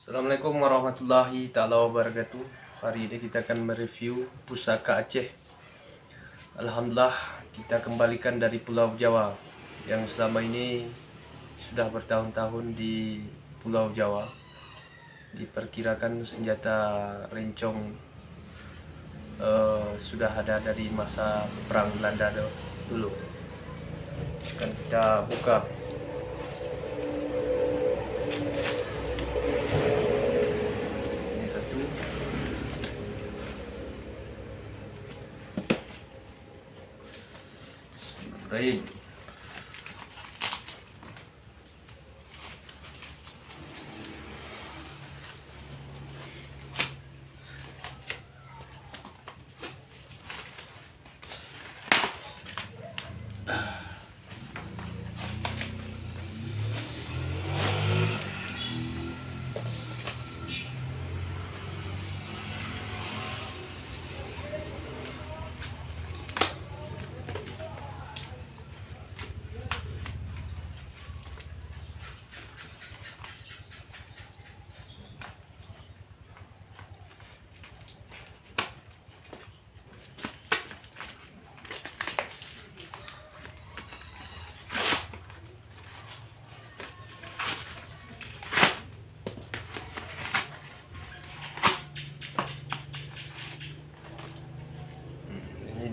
Assalamualaikum warahmatullahi taala wabarakatuh. Hari ini kita akan mereview pusaka Aceh. Alhamdulillah, kita kembalikan dari Pulau Jawa yang selama ini sudah bertahun-tahun di Pulau Jawa. Diperkirakan senjata rencong sudah ada dari masa perang Belanda dulu. Akan kita buka. Baik.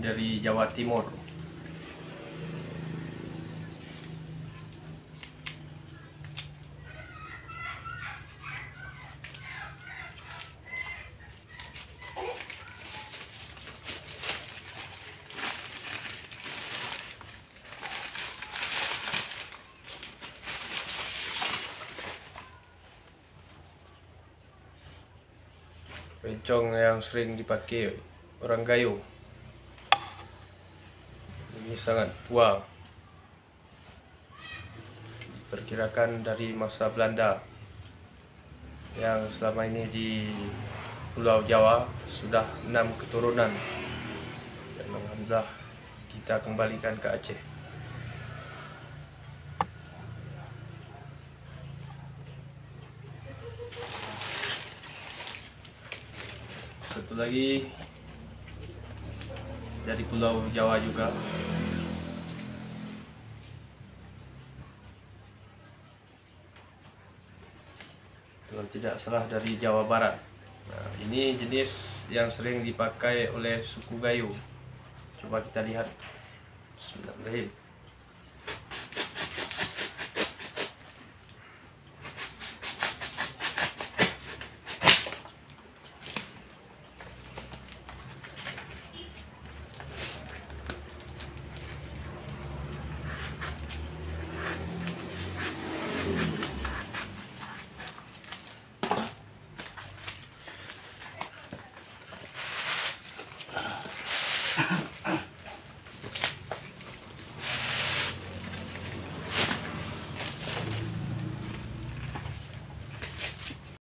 Dari Jawa Timur. Rencong yang sering dipakai orang Gayo. Ini sangat tua, diperkirakan dari masa Belanda yang selama ini di Pulau Jawa sudah 6 keturunan, dan alhamdulillah kita kembalikan ke Aceh. Satu lagi dari Pulau Jawa juga. Kalau tidak salah dari Jawa Barat. Nah, ini jenis yang sering dipakai oleh suku Gayo. Coba kita lihat. Bismillahirrahmanirrahim.